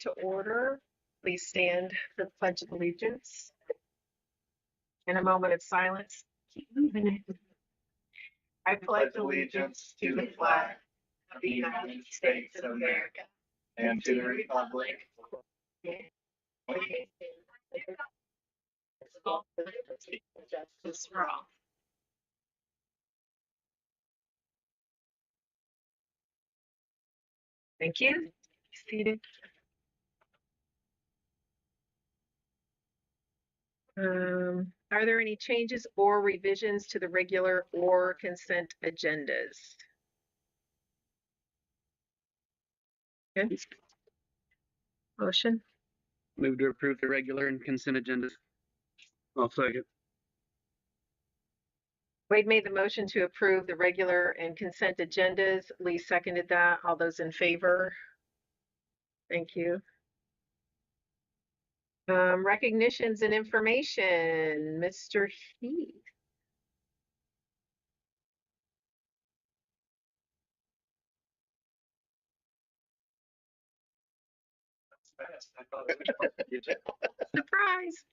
to order. Please stand for the Pledge of Allegiance. In a moment of silence, keep moving it. I pledge allegiance to the flag of the United States of America and to the republic justice for all. Thank you. Seated. Are there any changes or revisions to the regular or consent agendas? Okay. Motion. Move to approve the regular and consent agendas. I'll second. Wade made the motion to approve the regular and consent agendas. Lee seconded that. All those in favor? Thank you. Recognitions and information, Mr. Heath. Surprise.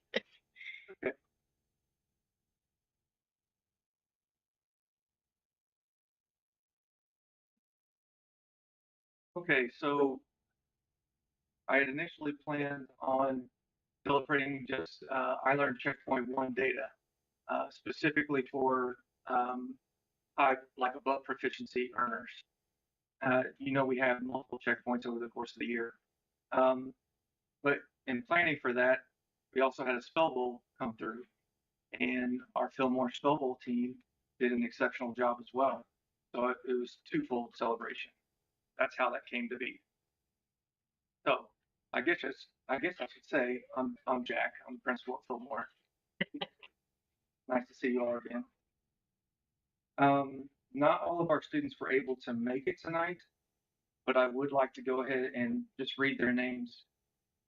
Okay, so I had initially planned on celebrating just iLearn Checkpoint 1 data, specifically for like above proficiency earners. We have multiple checkpoints over the course of the year. But in planning for that, we also had a Spell Bowl come through, and our Fillmore Spell Bowl team did an exceptional job as well. So it was twofold celebration. That's how that came to be. So I guess I should say I'm Jack. I'm the principal at Fillmore. Nice to see you all again. Not all of our students were able to make it tonight, but I would like to go ahead and just read their names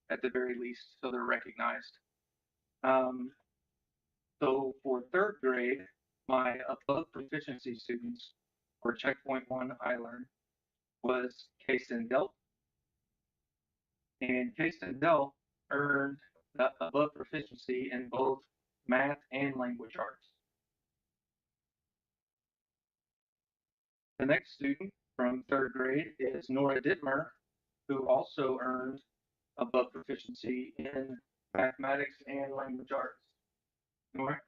at the very least so they're recognized. So for third grade, my above proficiency students for Checkpoint 1 iLearn was Kason Delp. And Kason Delp earned the above proficiency in both math and language arts. The next student from third grade is Nora Dittmer, who also earned above proficiency in mathematics and language arts. Nora,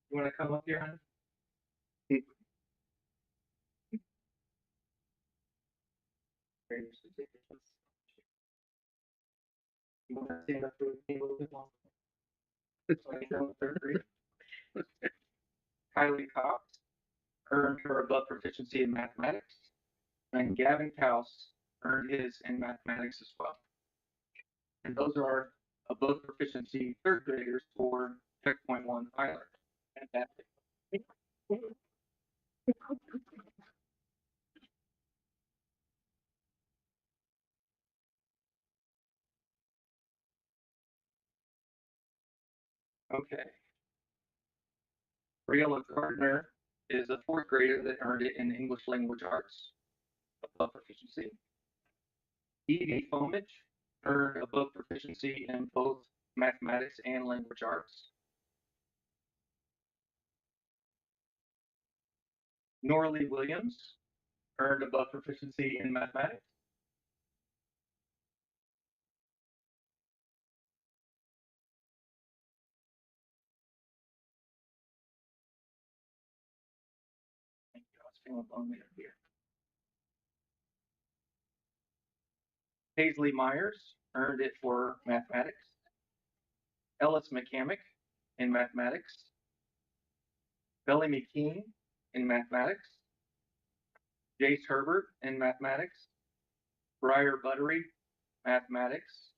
you want to come up here, honey? You want to stand up for me a little bit longer? Third grade. Kylie Cox earned her above proficiency in mathematics, and Gavin Kaus earned his in mathematics as well. And those are above proficiency third graders for Checkpoint 1 iLearn. Fantastic. Okay. Briella Gardner is a fourth grader that earned it in English language arts, above proficiency. Evie Fomich earned above proficiency in both mathematics and language arts. Norley Williams earned above proficiency in mathematics. Thank you. I was feeling lonely up here. Paisley Myers earned it for mathematics. Ellis McCamick in mathematics. Belly McKean in mathematics. Jace Herbert in mathematics. Briar Buttery, mathematics.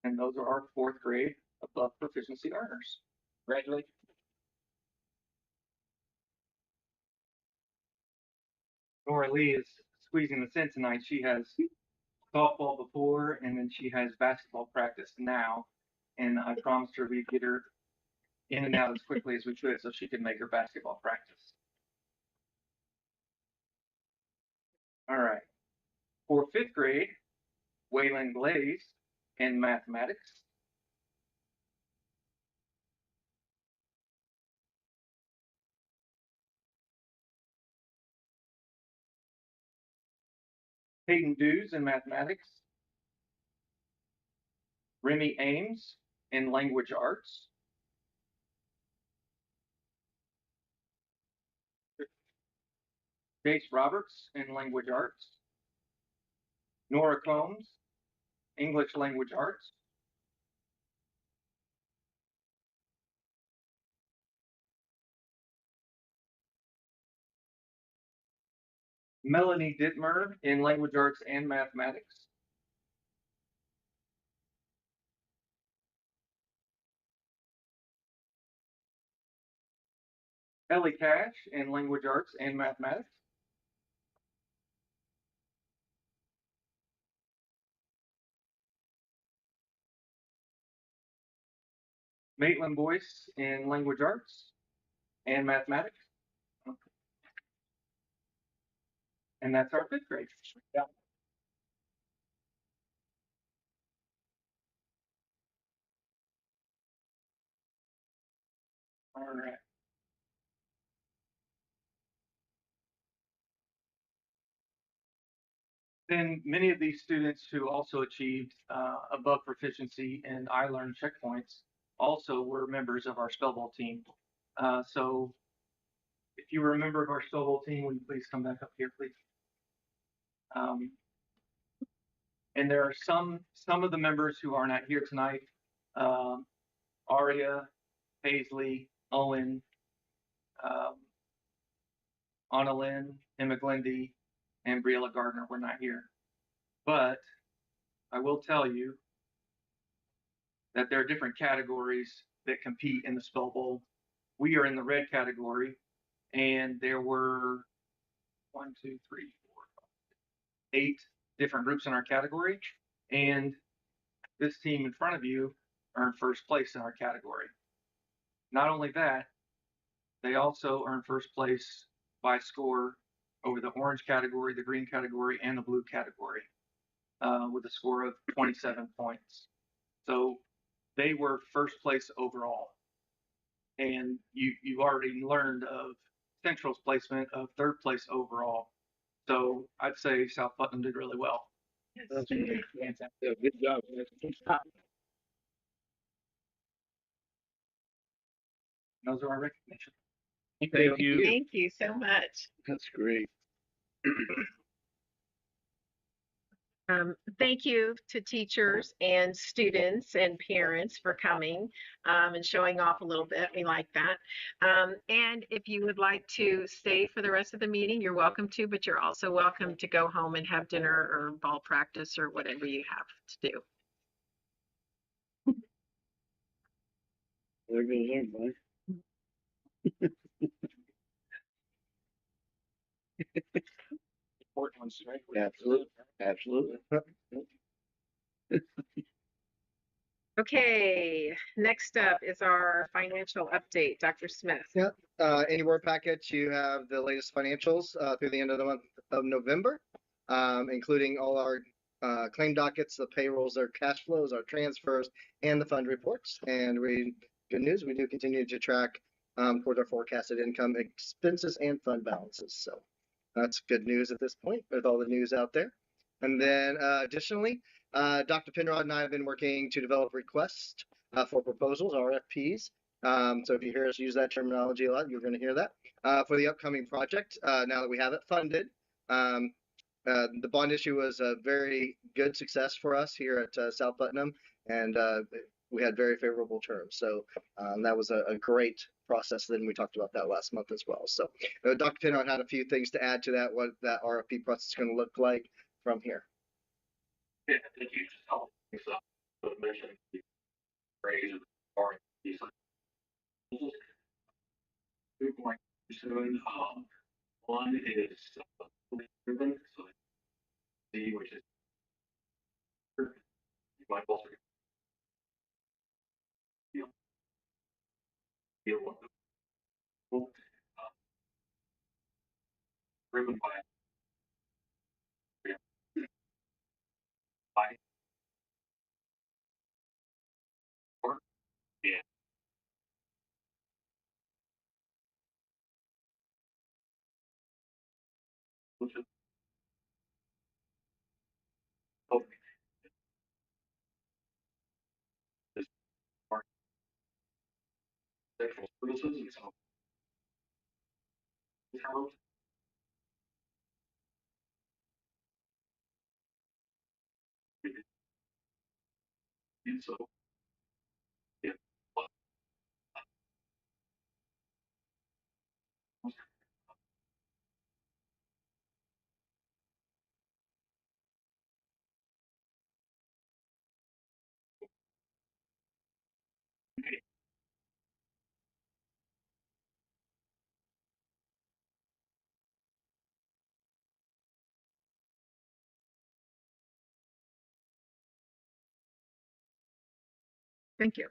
And those are our fourth grade above proficiency earners. Congratulations. Nora Lee is squeezing us in tonight. She has softball before, and then she has basketball practice now. And I promised her we'd get her in and out as quickly as we could so she could make her basketball practice. All right. For fifth grade, Waylon Glaze in mathematics, Hayden Dews in mathematics, Remy Ames in language arts, Jace Roberts in language arts, Nora Combs, English language arts, Melanie Dittmer in language arts and mathematics, Ellie Cash in language arts and mathematics, Maitland Boyce in language arts and mathematics. And that's our fifth grade. Yeah. All right. Then many of these students who also achieved above proficiency in iLearn checkpoints also were members of our spell ball team. So if you were a member of our spell ball team, will you please come back up here, please? And there are some of the members who are not here tonight. Aria, Paisley, Owen, Anna Lynn, Emma Glendy, and Briella Gardner were not here. But I will tell you that there are different categories that compete in the Spell Bowl. We are in the red category, and there were 8 different groups in our category, and this team in front of you earned first place in our category. Not only that, they also earned first place by score over the orange category, the green category, and the blue category, with a score of 27 points. So they were first place overall. And you already learned of Central's placement of third place overall. So I'd say South Putnam did really well. That's great. Yeah, good job. Those are our recognitions. Thank you. Thank you so much. That's great. Thank you to teachers and students and parents for coming and showing off a little bit. We like that. And if you would like to stay for the rest of the meeting, you're welcome to, but you're also welcome to go home and have dinner or ball practice or whatever you have to do. There goes everybody. Important ones, right? Absolutely. Absolutely. Okay, next up is our financial update, Dr. Smith. Yeah, in your board package, you have the latest financials through the end of the month of November, including all our claim dockets, the payrolls, our cash flows, our transfers, and the fund reports. And good news, we do continue to track towards our forecasted income, expenses, and fund balances. So that's good news at this point with all the news out there. And then additionally, Dr. Penrod and I have been working to develop requests for proposals, RFPs. So if you hear us use that terminology a lot, you're going to hear that for the upcoming project. Now that we have it funded, the bond issue was a very good success for us here at South Putnam, and we had very favorable terms. So that was a great process. Then we talked about that last month as well. So Dr. Penrod had a few things to add to that, what that RFP process is going to look like from here. Yeah, did you just help me mention the phrase or these two points soon? One is proven, so C, which is you might also feel what the driven by Yeah. Oh, this part sexual services and so. And so, yeah. Thank you.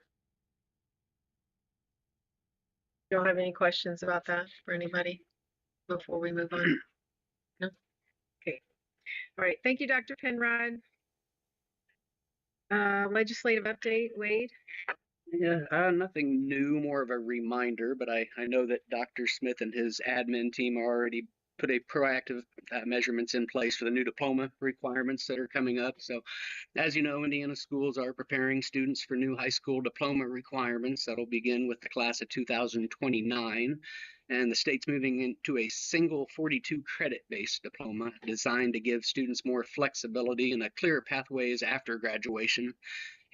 Y'all have any questions about that for anybody before we move on? No? Okay. All right. Thank you, Dr. Penrod. Legislative update, Wade. Yeah, nothing new, more of a reminder, but I know that Dr. Smith and his admin team already put a proactive measurements in place for the new diploma requirements that are coming up. So, as you know, Indiana schools are preparing students for new high school diploma requirements that'll begin with the class of 2029. And the state's moving into a single 42 credit based diploma designed to give students more flexibility and a clearer pathways after graduation.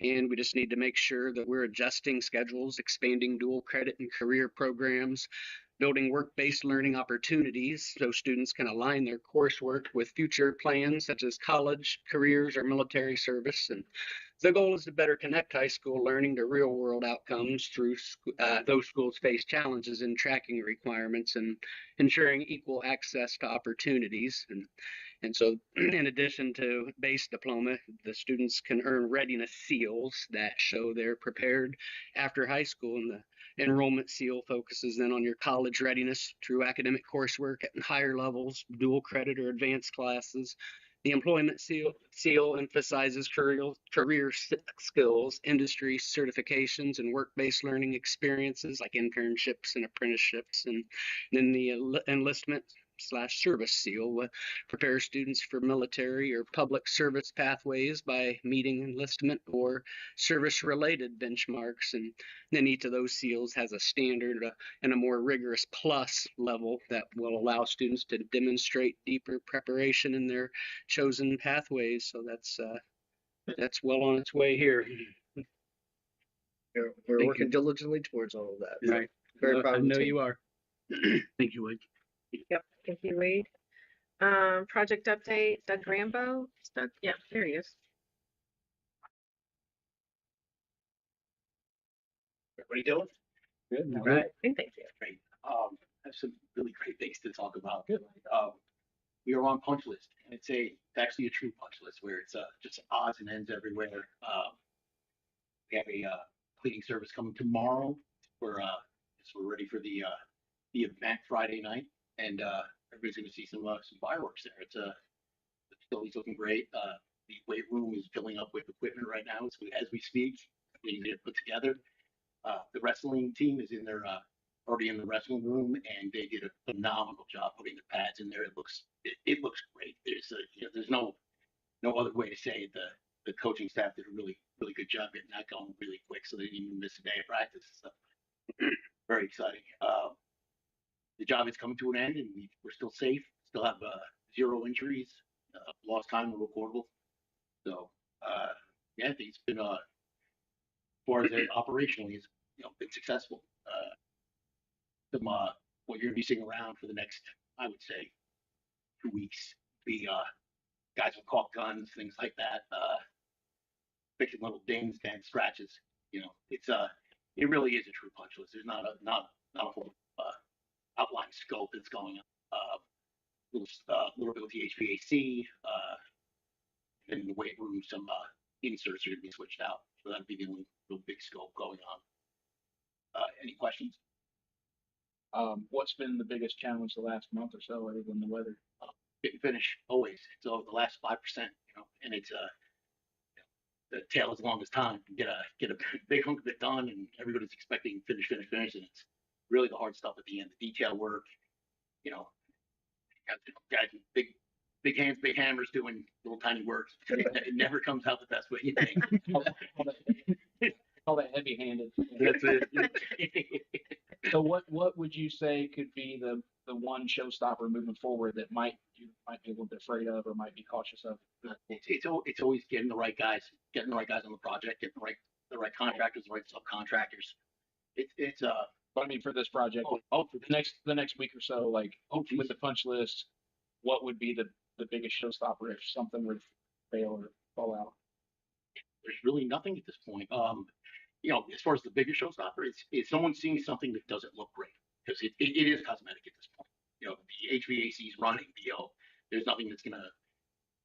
And we just need to make sure that we're adjusting schedules, expanding dual credit and career programs, building work-based learning opportunities so students can align their coursework with future plans such as college, careers, or military service. And the goal is to better connect high school learning to real-world outcomes through those schools face challenges in tracking requirements and ensuring equal access to opportunities. And so, in addition to base diploma, the students can earn readiness seals that show they're prepared after high school. And the enrollment seal focuses then on your college readiness through academic coursework at higher levels, dual credit or advanced classes. The employment seal emphasizes career skills, industry certifications, and work-based learning experiences like internships and apprenticeships. And then the enlistment slash service seal prepares students for military or public service pathways by meeting enlistment or service related benchmarks. And then each of those seals has a standard and a more rigorous plus level that will allow students to demonstrate deeper preparation in their chosen pathways. So that's well on its way here. We're working diligently towards all of that. So Right. very proud I of the know team. you are. Thank you, Wade. Yep. Thank you, Wade. Project update, Doug Rambo. Doug, yeah, there he is. Everybody doing? Good. All right. Thank you. Great. I have some really great things to talk about. Good. We are on punch list, and it's actually a true punch list where it's just odds and ends everywhere. We have a cleaning service coming tomorrow. We're ready for the event Friday night, and everybody's going to see some fireworks there. The facility's looking great. The weight room is filling up with equipment right now as we speak. Getting it put together. The wrestling team is in there already in the wrestling room, and they did a phenomenal job putting the pads in there. It looks great. There's no other way to say it. The coaching staff did a really good job getting that going really quick, so they didn't even miss a day of practice. So very exciting. The job is coming to an end, and we're still safe. Still have 0 injuries, lost time and recordable. So yeah, I think it's been as far as operationally, it's been successful. What you're gonna be seeing around for the next, I would say, 2 weeks, be guys with caulk guns, things like that, fixing little dings, dents, scratches. It really is a true punch list. There's not a whole outline scope that's going on. Little bit with the HVAC, and in the weight room, some inserts are gonna be switched out. So that'd be the only real big scope going on. Any questions? What's been the biggest challenge the last month or so, other than the weather? Fit and finish always. So the last 5%, and it's tail as long as time, get a big hunk of it done, and everybody's expecting finish, and it's really the hard stuff at the end, the detail work, you know, got big hands, big hammers doing little tiny works. It never comes out the best way you think. All that heavy handed. That's it. So what would you say could be the one showstopper moving forward that you might be a little bit afraid of or might be cautious of? It's always getting the right guys on the project, getting the right contractors, the right subcontractors. It's But I mean, for this project, for the next week or so, like with the punch list, what would be the biggest showstopper if something would fail or fall out? there's really nothing at this point. You know, as far as the bigger showstopper, it's someone seeing something that doesn't look great because it is cosmetic at this point. You know, the HVAC is running. There's nothing that's gonna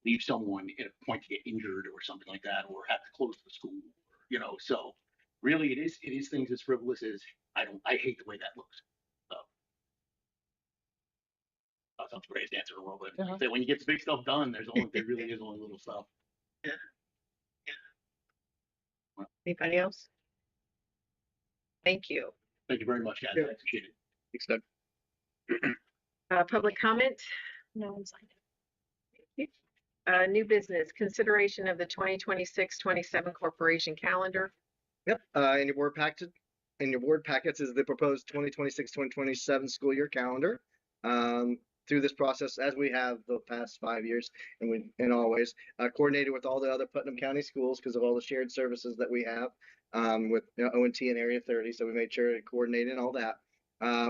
leave someone at a point to get injured or something like that, or have to close the school. You know, so really, it is things as frivolous as I hate the way that looks. So that's not the greatest answer in the world, but Uh-huh. when you get the big stuff done, there really is only little stuff. Anybody else? Thank you. Thank you very much, guys. Yeah. I appreciate it. Thanks, Doug. Public comment? No one signed it. New business, consideration of the 2026-27 corporation calendar. Yep, in your board packets is the proposed 2026-2027 school year calendar. Through this process, as we have the past 5 years, and always coordinated with all the other Putnam County schools because of all the shared services that we have with O&T and Area 30. So we made sure to coordinate and all that.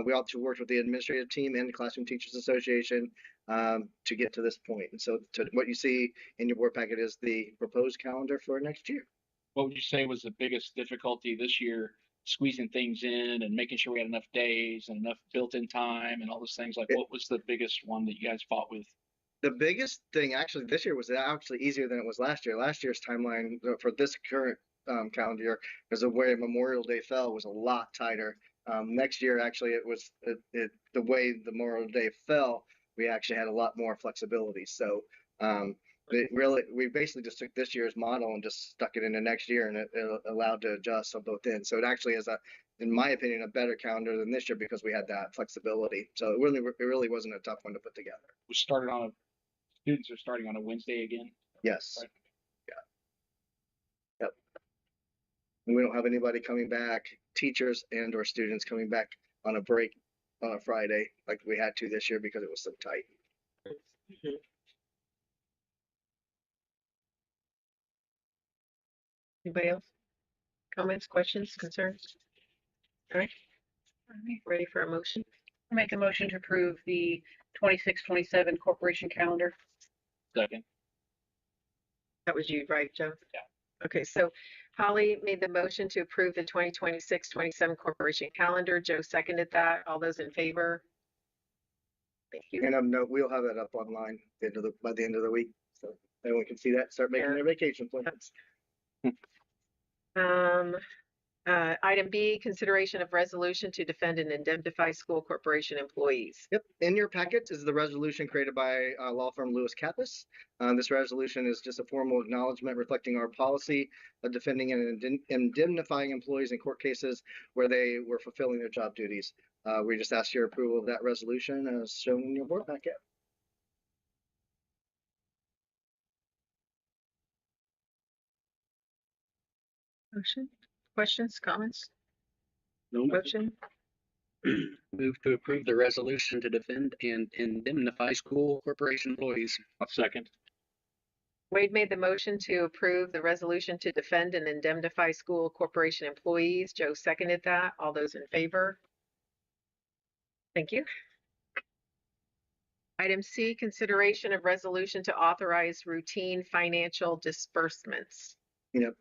We also worked with the administrative team and the Classroom Teachers Association to get to this point. And so what you see in your board packet is the proposed calendar for next year. What would you say was the biggest difficulty this year, squeezing things in and making sure we had enough days and enough built-in time and all those things? Like, what was the biggest one that you guys fought with? The biggest thing actually this year was actually easier than it was last year. Last year's timeline for this current calendar year, because of where Memorial Day fell, was a lot tighter. Next year, actually, it was the way the Memorial Day fell, we actually had a lot more flexibility. So we basically just took this year's model and just stuck it into next year, and it allowed to adjust on both ends. So it actually is in my opinion, a better calendar than this year because we had that flexibility. So it really wasn't a tough one to put together. Students are starting on a Wednesday again. Yes. Right. Yep. And we don't have anybody coming back, teachers and or students coming back on a break on a Friday like we had to this year because it was so tight. Anybody else? Comments, questions, concerns? All right. Ready for a motion? I make a motion to approve the 26-27 corporation calendar. Second. That was you, right, Joe? Yeah. Okay, so Holly made the motion to approve the 2026-27 corporation calendar. Joe seconded that. All those in favor? Thank you. And no, we'll have that up online by the end of the week, so everyone can see that. Start making their vacation plans. Item B, consideration of resolution to defend and indemnify school corporation employees. Yep. In your packet is the resolution created by law firm Lewis Kappas. This resolution is just a formal acknowledgement reflecting our policy of defending and indemnifying employees in court cases where they were fulfilling their job duties. We just ask your approval of that resolution as shown in your board packet. Motion, questions, comments? No. Motion, Move to approve the resolution to defend and indemnify school corporation employees. A second. Wade made the motion to approve the resolution to defend and indemnify school corporation employees. Joe seconded that. All those in favor? Thank you. Item C, consideration of resolution to authorize routine financial disbursements.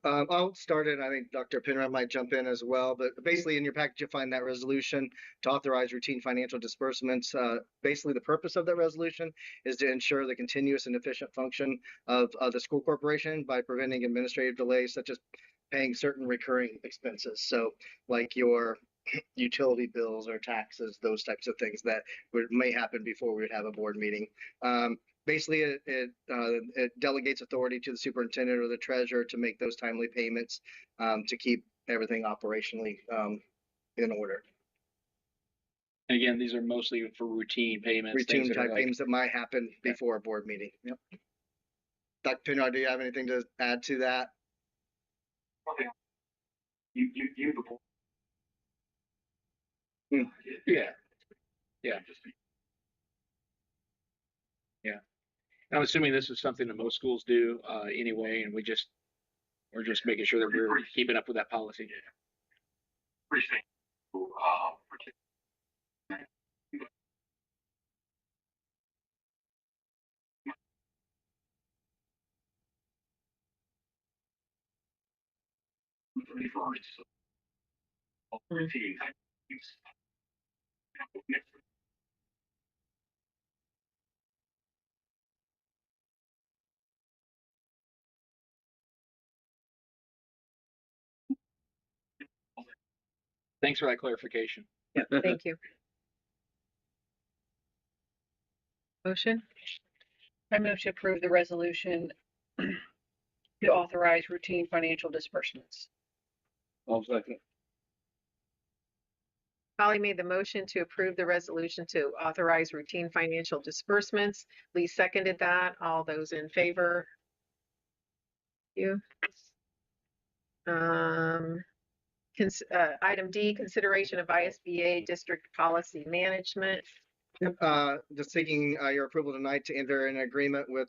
I'll start it. I think Dr. Penrod might jump in as well, but basically in your package, you'll find that resolution to authorize routine financial disbursements. Basically, the purpose of that resolution is to ensure the continuous and efficient function of the school corporation by preventing administrative delays, such as paying certain recurring expenses. So like your utility bills or taxes, those types of things that may happen before we would have a board meeting. basically it delegates authority to the superintendent or the treasurer to make those timely payments to keep everything operationally in order. And again, these are mostly for routine payments. Routine things that are type like, payments that might happen before a board meeting. Yep. Dr. Pinard, do you have anything to add to that? Okay. You before. Yeah. Yeah. Yeah. I'm assuming this is something that most schools do anyway, and we're just making sure that we're keeping up with that policy. Pretty simple. Routine. Thanks for that clarification. Thank you. Motion? I move to approve the resolution to authorize routine financial disbursements. I'll second. Holly made the motion to approve the resolution to authorize routine financial disbursements. Lee seconded that. All those in favor? You. Item D, consideration of ISBA district policy management. Just seeking your approval tonight to enter an agreement with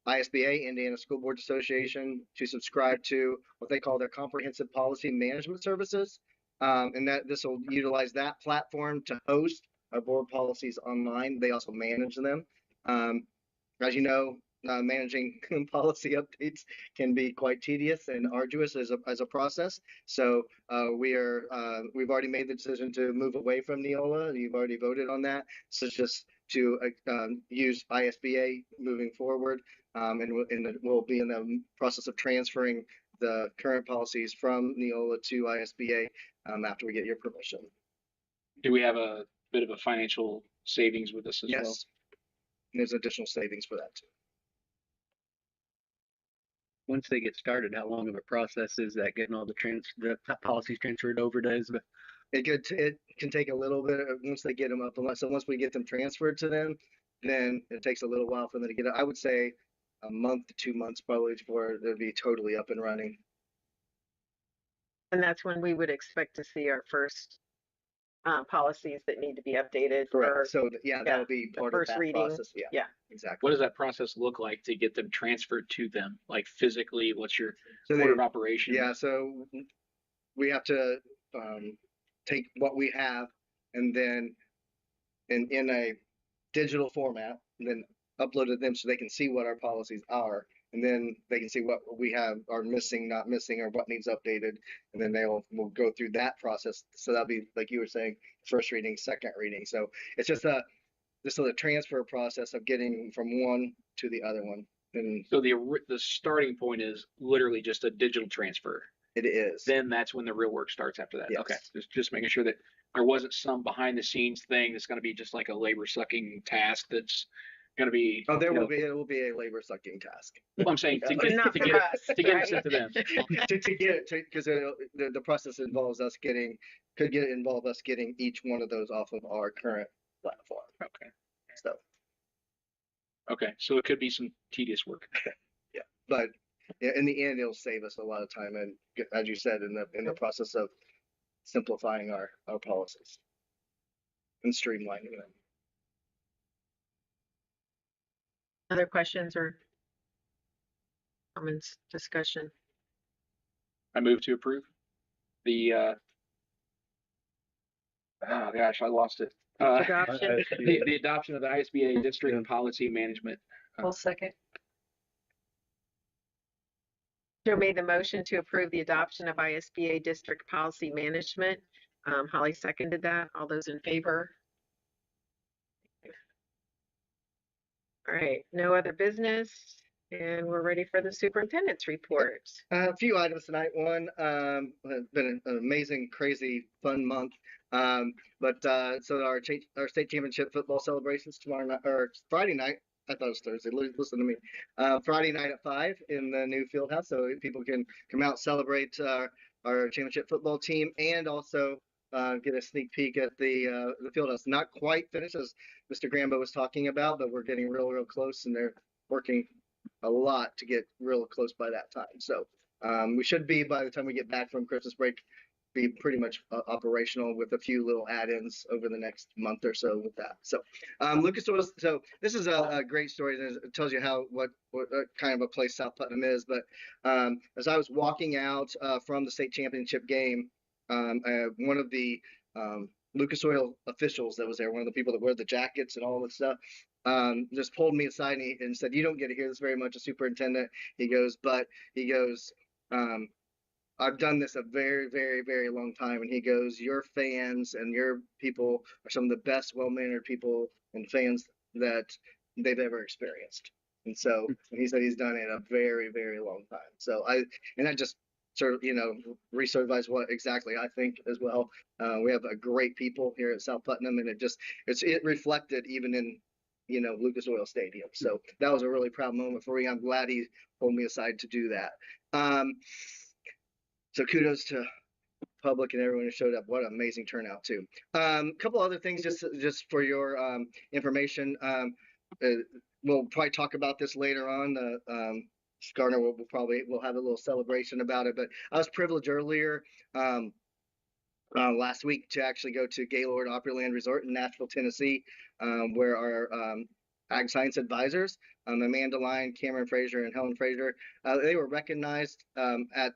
ISBA, Indiana School Board Association, to subscribe to what they call their comprehensive policy management services. And that this will utilize that platform to host our board policies online. They also manage them. As you know, managing policy updates can be quite tedious and arduous as a process. So we've already made the decision to move away from Neola. You've already voted on that. So it's just to use ISBA moving forward, and we'll be in the process of transferring the current policies from Neola to ISBA after we get your permission. Do we have a bit of a financial savings with this as well? Yes. And there's additional savings for that too. Once they get started, how long of a process is that getting all the policies transferred over to ISBA? It can take a little bit once they get them up. So once we get them transferred to them, then it takes a little while for them to get it. I would say a month to 2 months probably before they'll be totally up and running. And that's when we would expect to see our first policies that need to be updated. Correct. So that'll be the part of first that reading. process. Yeah. Exactly. What does that process look like to get them transferred to them? Like physically, what's your So order of operation? Yeah, so we have to take what we have and then in a digital format, and then upload it to them so they can see what our policies are, and then they can see what we have are missing, not missing, or what needs updated, and then we'll go through that process. So that'll be, like you were saying, first reading, second reading. So it's just a transfer process of getting from one to the other one. And so the starting point is literally just a digital transfer. It is. Then that's when the real work starts after that. Yes. Okay. Just making sure that there wasn't some behind the scenes thing that's going to be just like a labor sucking task that's going to be. Oh, it will be a labor sucking task. Well, I'm saying to get Not to for get us, it, to get right? it sent to them. to get it, because the process involves us involve us getting each one of those off of our current platform. Okay. So. Okay. So it could be some tedious work. Yeah, but in the end, it'll save us a lot of time, and as you said, in the process of simplifying our policies and streamlining them. Other questions or comments, discussion? I move to approve the. Oh gosh, I lost it. Adoption. The adoption of the ISBA district policy management. I'll second. Joe made the motion to approve the adoption of ISBA district policy management. Holly seconded that. All those in favor? All right, no other business, and we're ready for the superintendent's report. A few items tonight. One, it's been an amazing, crazy, fun month. So our state championship football celebrations tomorrow night, or Friday night, I thought it was Thursday. Listen to me. Friday night at 5 in the new field house, so people can come out, celebrate our championship football team, and also get a sneak peek at the field house. Not quite finished, as Mr. Grambo was talking about, but we're getting real close, and they're working a lot to get real close by that time. So we should be, by the time we get back from Christmas break, be pretty much operational with a few little add-ins over the next month or so with that. So Lucas Oil. So this is a great story, and it tells you what kind of a place South Putnam is. But as I was walking out from the state championship game, one of the Lucas Oil officials that was there, one of the people that wear the jackets and all this stuff, just pulled me aside and said, "You don't get to hear this very much, a superintendent." He goes, "But," he goes, "I've done this a very long time." And he goes, "Your fans and your people are some of the best, well-mannered people and fans that they've ever experienced." And so, and he said he's done it a very long time. So and that just sort of, recertifies what exactly I think as well. We have a great people here at South Putnam, and it reflected even in, Lucas Oil Stadium. So that was a really proud moment for me. I'm glad he pulled me aside to do that. So kudos to public and everyone who showed up. What an amazing turnout too. A couple other things just for your information. We'll probably talk about this later on. Skarner we'll have a little celebration about it. But I was privileged earlier last week to actually go to Gaylord Opryland Resort in Nashville, Tennessee, where our Ag Science advisors, Amanda Lyon, Cameron Fraser, and Helen Fraser, they were recognized at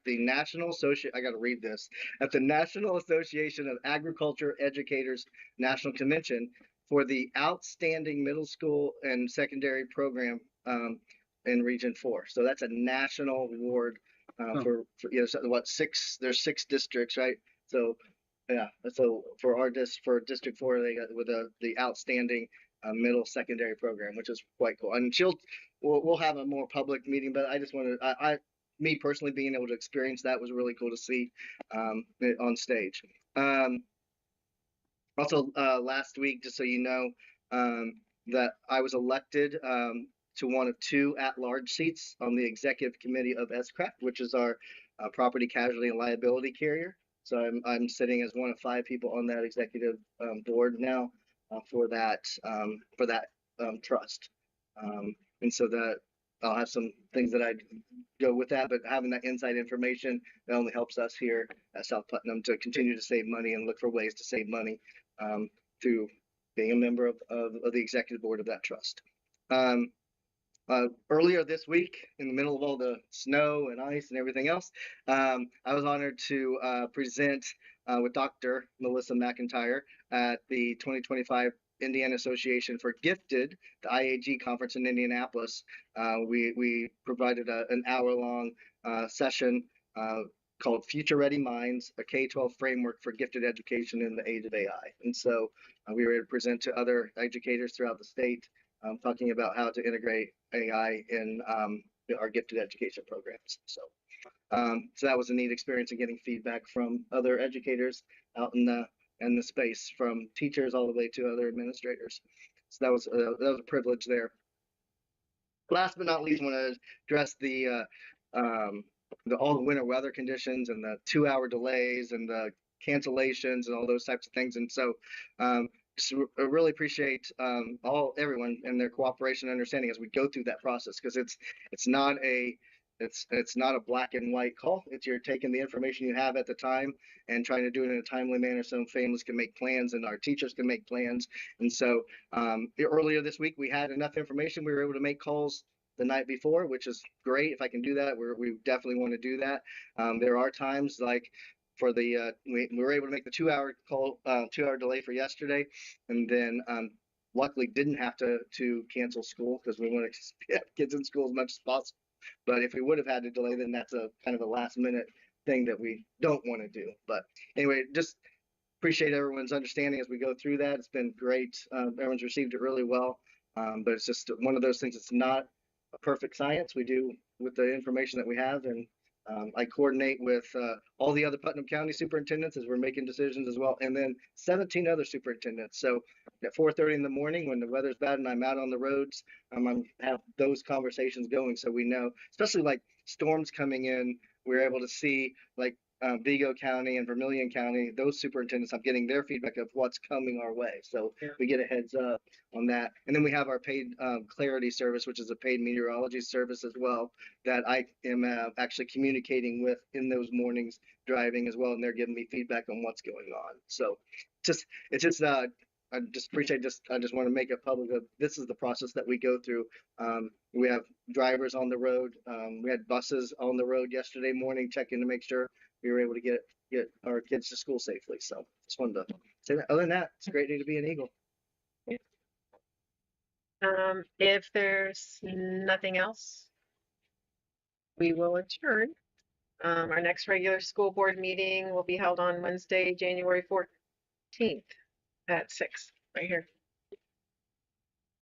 the I got to read this, at the National Association of Agriculture Educators National Convention for the outstanding middle school and secondary program in Region 4. So that's a national award for there's 6 districts, right? So yeah, so for District 4, they got with the outstanding middle secondary program, which is quite cool. And we'll have a more public meeting, but I just wanted me personally being able to experience that was really cool to see on stage. Also, last week, just so you know, that I was elected to one of 2 at-large seats on the executive committee of SCRAP, which is our property casualty and liability carrier. So I'm sitting as one of 5 people on that executive board now for that trust. And so that I'll have some things that I go with that, but having that inside information that only helps us here at South Putnam to continue to save money and look for ways to save money through being a member of the executive board of that trust. Earlier this week, in the middle of all the snow and ice and everything else, I was honored to present with Dr. Melissa McIntyre at the 2025 Indiana Association for Gifted, the IAG conference in Indianapolis. We provided an hour-long session called Future Ready Minds, a K-12 framework for gifted education in the age of AI. And so we were able to present to other educators throughout the state, talking about how to integrate AI in our gifted education programs. So that was a neat experience and getting feedback from other educators out in the space, from teachers all the way to other administrators. So that was a privilege there. Last but not least, I want to address all the winter weather conditions and the 2-hour delays and the cancellations and all those types of things. And so just really appreciate everyone and their cooperation and understanding as we go through that process, because it's not a black and white call. You're taking the information you have at the time and trying to do it in a timely manner so families can make plans and our teachers can make plans. And so earlier this week, we had enough information. We were able to make calls the night before, which is great. If I can do that, we definitely want to do that. There are times like for we were able to make the 2-hour call, 2-hour delay for yesterday, and then luckily didn't have to cancel school because we want to have kids in school as much as possible. But if we would have had to delay, then that's a kind of a last minute thing that we don't want to do. But anyway, just appreciate everyone's understanding as we go through that. It's been great. Everyone's received it really well. But it's just one of those things. It's not a perfect science. We do with the information that we have, and I coordinate with all the other Putnam County superintendents as we're making decisions as well, and then 17 other superintendents. So at 4:30 in the morning, when the weather's bad and I'm out on the roads, I'm have those conversations going, so we know, especially like storms coming in, we're able to see like Vigo County and Vermilion County, those superintendents, I'm getting their feedback of what's coming our way. So we get a heads up on that. And then we have our paid clarity service, which is a paid meteorology service as well, that I am actually communicating with in those mornings driving as well. And they're giving me feedback on what's going on. So it's just, I just appreciate just, I just want to make it public that this is the process that we go through. We have drivers on the road. We had buses on the road yesterday morning checking to make sure we were able to get our kids to school safely. So just wanted to say that. Other than that, it's a great day to be an Eagle. If there's nothing else, we will adjourn. Our next regular school board meeting will be held on Wednesday, January 14th at 6, right here.